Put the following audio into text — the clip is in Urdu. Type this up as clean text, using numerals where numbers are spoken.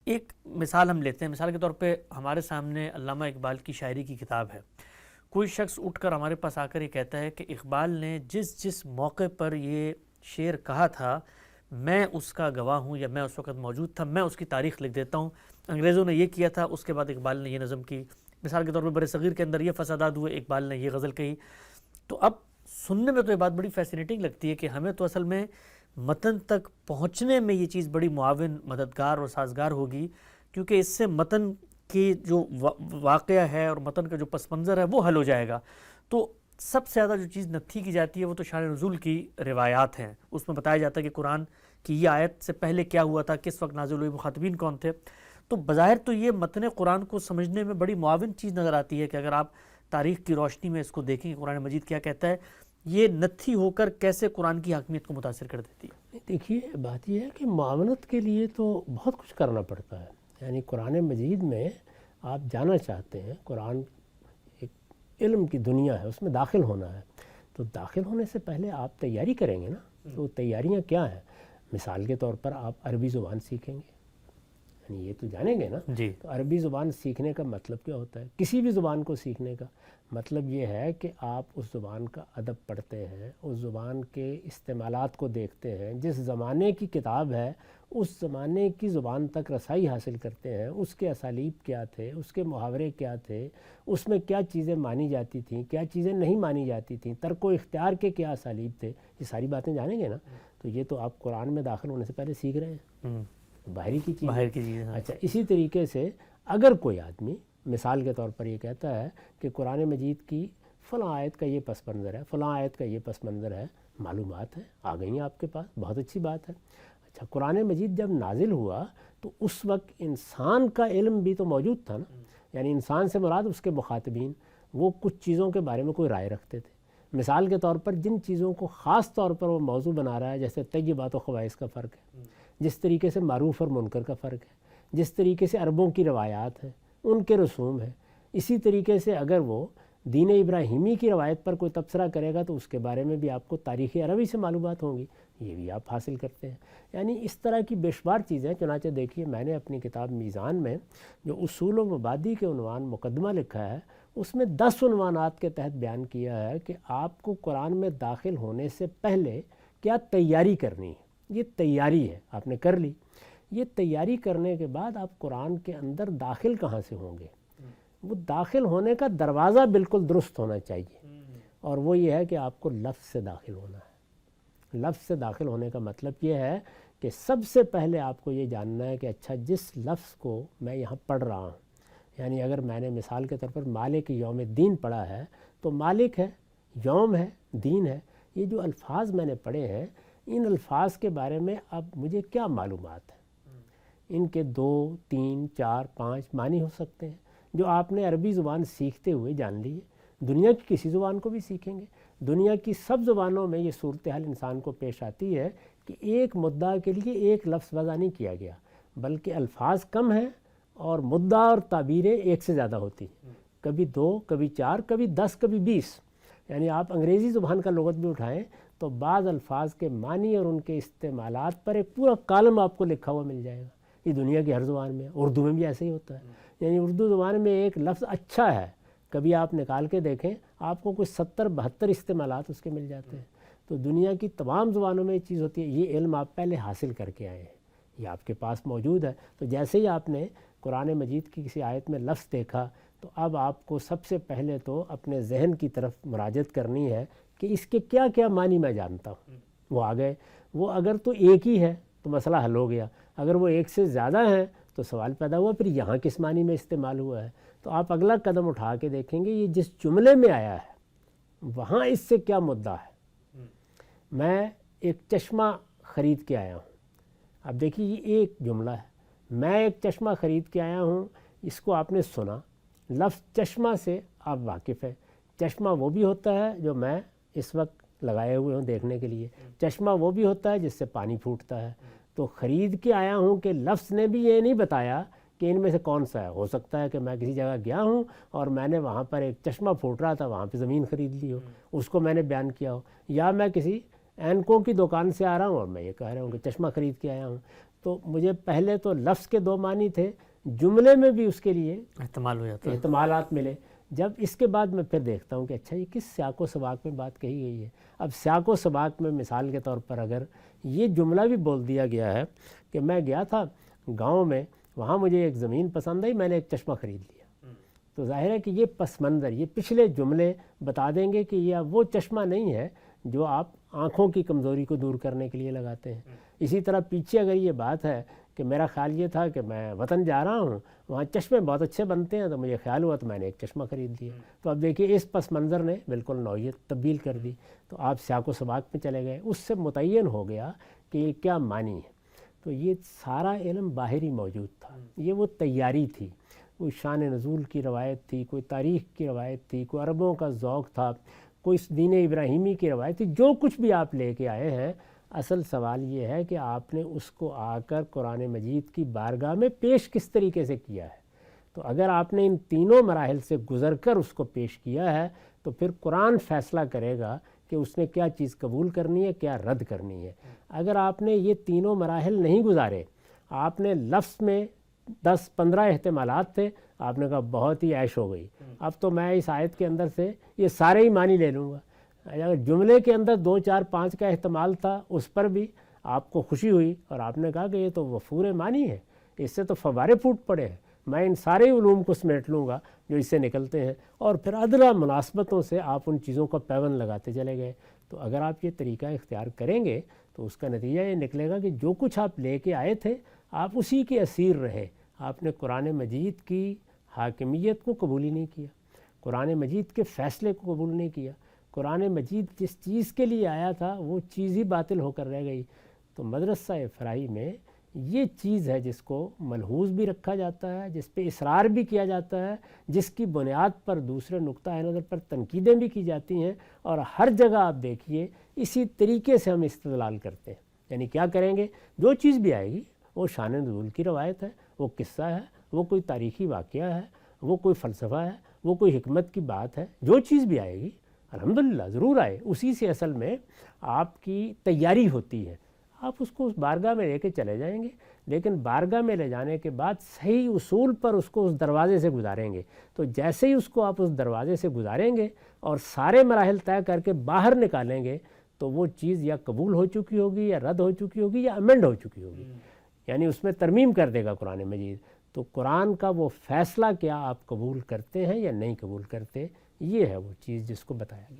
ایک مثال ہم لیتے ہیں، مثال کے طور پہ ہمارے سامنے علامہ اقبال کی شاعری کی کتاب ہے. کوئی شخص اٹھ کر ہمارے پاس آ کر یہ کہتا ہے کہ اقبال نے جس جس موقع پر یہ شعر کہا تھا میں اس کا گواہ ہوں، یا میں اس وقت موجود تھا، میں اس کی تاریخ لکھ دیتا ہوں. انگریزوں نے یہ کیا تھا، اس کے بعد اقبال نے یہ نظم کی. مثال کے طور پہ برِ صغیر کے اندر یہ فسادات ہوئے، اقبال نے یہ غزل کہی. تو اب سننے میں تو یہ بات بڑی فیسینیٹنگ لگتی ہے کہ ہمیں تو اصل میں متن تک پہنچنے میں یہ چیز بڑی معاون، مددگار اور سازگار ہوگی، کیونکہ اس سے متن کی جو واقعہ ہے اور متن کا جو پس منظر ہے وہ حل ہو جائے گا. تو سب سے زیادہ جو چیز نتھی کی جاتی ہے وہ تو شان نزول کی روایات ہیں. اس میں بتایا جاتا ہے کہ قرآن کی یہ آیت سے پہلے کیا ہوا تھا، کس وقت نازل ہوئی، مخاطبین کون تھے. تو بظاہر تو یہ متن قرآن کو سمجھنے میں بڑی معاون چیز نظر آتی ہے کہ اگر آپ تاریخ کی روشنی میں اس کو دیکھیں کہ قرآن مجید کیا کہتا ہے، یہ نتھی ہو کر کیسے قرآن کی حاکمیت کو متاثر کر دیتی ہے. دیکھیے بات یہ ہے کہ معاونت کے لیے تو بہت کچھ کرنا پڑتا ہے. یعنی قرآن مجید میں آپ جانا چاہتے ہیں، قرآن ایک علم کی دنیا ہے، اس میں داخل ہونا ہے، تو داخل ہونے سے پہلے آپ تیاری کریں گے نا. تو تیاریاں کیا ہیں؟ مثال کے طور پر آپ عربی زبان سیکھیں گے، یعنی یہ تو جانیں گے نا. جی. تو عربی زبان سیکھنے کا مطلب کیا ہوتا ہے؟ کسی بھی زبان کو سیکھنے کا مطلب یہ ہے کہ آپ اس زبان کا ادب پڑھتے ہیں، اس زبان کے استعمالات کو دیکھتے ہیں، جس زمانے کی کتاب ہے اس زمانے کی زبان تک رسائی حاصل کرتے ہیں، اس کے اسالیب کیا تھے، اس کے محاورے کیا تھے، اس میں کیا چیزیں مانی جاتی تھیں، کیا چیزیں نہیں مانی جاتی تھیں، ترک و اختیار کے کیا اسالیب تھے. یہ ساری باتیں جانیں گے نا. تو یہ تو آپ قرآن میں داخل ہونے سے پہلے سیکھ رہے ہیں، باہری کی چیز. باہر کی چیز. اچھا، اسی طریقے سے اگر کوئی آدمی مثال کے طور پر یہ کہتا ہے کہ قرآن مجید کی فلاں آیت کا یہ پس منظر ہے، فلاں آیت کا یہ پس منظر ہے، معلومات ہیں، آ گئی ہیں آپ کے پاس، بہت اچھی بات ہے. اچھا، قرآن مجید جب نازل ہوا تو اس وقت انسان کا علم بھی تو موجود تھا نا. یعنی انسان سے مراد اس کے مخاطبین، وہ کچھ چیزوں کے بارے میں کوئی رائے رکھتے تھے. مثال کے طور پر جن چیزوں کو خاص طور پر وہ موضوع بنا رہا ہے، جیسے طیبات و خبائث کا فرق ہے، جس طریقے سے معروف اور منکر کا فرق ہے، جس طریقے سے عربوں کی روایات ہیں، ان کے رسوم ہیں، اسی طریقے سے اگر وہ دین ابراہیمی کی روایت پر کوئی تبصرہ کرے گا تو اس کے بارے میں بھی آپ کو تاریخ عربی سے معلومات ہوں گی، یہ بھی آپ حاصل کرتے ہیں. یعنی اس طرح کی بے شمار چیزیں. چنانچہ دیکھیے میں نے اپنی کتاب میزان میں جو اصول و مبادی کے عنوان مقدمہ لکھا ہے، اس میں 10 عنوانات کے تحت بیان کیا ہے کہ آپ کو قرآن میں داخل ہونے سے پہلے کیا تیاری کرنی ہے. یہ تیاری ہے، آپ نے کر لی. یہ تیاری کرنے کے بعد آپ قرآن کے اندر داخل کہاں سے ہوں گے؟ وہ داخل ہونے کا دروازہ بالکل درست ہونا چاہیے، اور وہ یہ ہے کہ آپ کو لفظ سے داخل ہونا ہے. لفظ سے داخل ہونے کا مطلب یہ ہے کہ سب سے پہلے آپ کو یہ جاننا ہے کہ اچھا جس لفظ کو میں یہاں پڑھ رہا ہوں، یعنی اگر میں نے مثال کے طور پر مالک یوم الدین پڑھا ہے تو مالک ہے، یوم ہے، دین ہے. یہ جو الفاظ میں نے پڑھے ہیں، ان الفاظ کے بارے میں اب مجھے کیا معلومات ہے؟ ان کے 2 3 4 5 معنی ہو سکتے ہیں جو آپ نے عربی زبان سیکھتے ہوئے جان لی ہے. دنیا کی کسی زبان کو بھی سیکھیں گے، دنیا کی سب زبانوں میں یہ صورتحال انسان کو پیش آتی ہے کہ ایک مدعا کے لیے ایک لفظ وضع نہیں کیا گیا، بلکہ الفاظ کم ہیں اور مدعا اور تعبیریں ایک سے زیادہ ہوتی ہیں، کبھی 2 کبھی 4 کبھی 10 کبھی 20. یعنی آپ انگریزی زبان کا لغت بھی اٹھائیں تو بعض الفاظ کے معنی اور ان کے استعمالات پر ایک پورا کالم آپ کو لکھا ہوا مل جائے گا. یہ دنیا کی ہر زبان میں، اردو میں بھی ایسے ہی ہوتا ہے. یعنی اردو زبان میں ایک لفظ اچھا ہے، کبھی آپ نکال کے دیکھیں آپ کو کوئی 70 72 استعمالات اس کے مل جاتے ہیں. تو دنیا کی تمام زبانوں میں یہ چیز ہوتی ہے. یہ علم آپ پہلے حاصل کر کے آئے ہیں، یہ آپ کے پاس موجود ہے. تو جیسے ہی آپ نے قرآن مجید کی کسی آیت میں لفظ دیکھا تو اب آپ کو سب سے پہلے تو اپنے ذہن کی طرف مراجعت کرنی ہے کہ اس کے کیا کیا معنی میں جانتا ہوں. وہ آ گئے. وہ اگر تو ایک ہی ہے تو مسئلہ حل ہو گیا، اگر وہ ایک سے زیادہ ہیں تو سوال پیدا ہوا پھر یہاں کس معنی میں استعمال ہوا ہے. تو آپ اگلا قدم اٹھا کے دیکھیں گے یہ جس جملے میں آیا ہے وہاں اس سے کیا مدعا ہے. میں ایک چشمہ خرید کے آیا ہوں. اب دیکھیے یہ ایک جملہ ہے، میں ایک چشمہ خرید کے آیا ہوں، اس کو آپ نے سنا. لفظ چشمہ سے آپ واقف ہیں. چشمہ وہ بھی ہوتا ہے جو میں اس وقت لگائے ہوئے ہوں دیکھنے کے لیے، چشمہ وہ بھی ہوتا ہے جس سے پانی پھوٹتا ہے. تو خرید کے آیا ہوں کہ لفظ نے بھی یہ نہیں بتایا کہ ان میں سے کون سا ہے. ہو سکتا ہے کہ میں کسی جگہ گیا ہوں اور میں نے وہاں پر ایک چشمہ پھوٹ رہا تھا، وہاں پہ زمین خرید لی ہو، اس کو میں نے بیان کیا ہو. یا میں کسی اینکوں کی دکان سے آ رہا ہوں اور میں یہ کہہ رہا ہوں کہ چشمہ خرید کے آیا ہوں. تو مجھے پہلے تو لفظ کے دو معنی تھے، جملے میں بھی اس کے لیے احتمال ہو جاتا ہے۔ احتمالات ملے۔ جب اس کے بعد میں پھر دیکھتا ہوں کہ اچھا یہ کس سیاق و سباق میں بات کہی گئی ہے۔ اب سیاق و سباق میں مثال کے طور پر اگر یہ جملہ بھی بول دیا گیا ہے کہ میں گیا تھا گاؤں میں، وہاں مجھے ایک زمین پسند آئی، میں نے ایک چشمہ خرید لیا، تو ظاہر ہے کہ یہ پس منظر، یہ پچھلے جملے بتا دیں گے کہ یہ وہ چشمہ نہیں ہے جو آپ آنکھوں کی کمزوری کو دور کرنے کے لیے لگاتے ہیں۔ اسی طرح پیچھے اگر یہ بات ہے کہ میرا خیال یہ تھا کہ میں وطن جا رہا ہوں، وہاں چشمے بہت اچھے بنتے ہیں، تو مجھے خیال ہوا تو میں نے ایک چشمہ خرید لیا، تو اب دیکھیے اس پس منظر نے بالکل نوعیت تبدیل کر دی۔ تو آپ سیاق و سباق میں چلے گئے، اس سے متعین ہو گیا کہ یہ کیا معنی ہے۔ تو یہ سارا علم باہری موجود تھا، یہ وہ تیاری تھی، کوئی شان نزول کی روایت تھی، کوئی تاریخ کی روایت تھی، کوئی عربوں کا ذوق تھا، کوئی دین ابراہیمی کی روایت تھی، جو کچھ بھی آپ لے کے آئے ہیں، اصل سوال یہ ہے کہ آپ نے اس کو آ کر قرآن مجید کی بارگاہ میں پیش کس طریقے سے کیا ہے۔ تو اگر آپ نے ان تینوں مراحل سے گزر کر اس کو پیش کیا ہے تو پھر قرآن فیصلہ کرے گا کہ اس نے کیا چیز قبول کرنی ہے، کیا رد کرنی ہے۔ اگر آپ نے یہ تینوں مراحل نہیں گزارے، آپ نے لفظ میں 10-15 احتمالات تھے، آپ نے کہا بہت ہی عیش ہو گئی، اب تو میں اس آیت کے اندر سے یہ سارے ہی معنی لے لوں گا۔ اگر جملے کے اندر 2 4 5 کا احتمال تھا، اس پر بھی آپ کو خوشی ہوئی اور آپ نے کہا کہ یہ تو وفور معنی ہے، اس سے تو فوارے پھوٹ پڑے ہیں، میں ان سارے علوم کو سمیٹ لوں گا جو اس سے نکلتے ہیں، اور پھر ادلا مناسبتوں سے آپ ان چیزوں کو پیوند لگاتے چلے گئے۔ تو اگر آپ یہ طریقہ اختیار کریں گے تو اس کا نتیجہ یہ نکلے گا کہ جو کچھ آپ لے کے آئے تھے آپ اسی کے اسیر رہے، آپ نے قرآن مجید کی حاکمیت کو قبول ہی نہیں کیا، قرآن مجید کے فیصلے کو قبول نہیں کیا، قرآن مجید جس چیز کے لیے آیا تھا وہ چیز ہی باطل ہو کر رہ گئی۔ تو مدرسہ افراحی میں یہ چیز ہے جس کو ملحوظ بھی رکھا جاتا ہے، جس پہ اصرار بھی کیا جاتا ہے، جس کی بنیاد پر دوسرے نقطہ نظر پر تنقیدیں بھی کی جاتی ہیں، اور ہر جگہ آپ دیکھیے اسی طریقے سے ہم استدلال کرتے ہیں۔ یعنی کیا کریں گے، جو چیز بھی آئے گی وہ شان نزول کی روایت ہے، وہ قصہ ہے، وہ کوئی تاریخی واقعہ ہے، وہ کوئی فلسفہ ہے، وہ کوئی حکمت کی بات ہے، جو چیز بھی آئے گی الحمدللہ ضرور آئے، اسی سے اصل میں آپ کی تیاری ہوتی ہے۔ آپ اس کو اس بارگاہ میں لے کے چلے جائیں گے، لیکن بارگاہ میں لے جانے کے بعد صحیح اصول پر اس کو اس دروازے سے گزاریں گے۔ تو جیسے ہی اس کو آپ اس دروازے سے گزاریں گے اور سارے مراحل طے کر کے باہر نکالیں گے تو وہ چیز یا قبول ہو چکی ہوگی یا رد ہو چکی ہوگی یا امینڈ ہو چکی ہوگی، یعنی اس میں ترمیم کر دے گا قرآن مجید۔ تو قرآن کا وہ فیصلہ کیا آپ قبول کرتے ہیں یا نہیں قبول کرتے، یہ ہے وہ چیز جس کو بتایا گیا۔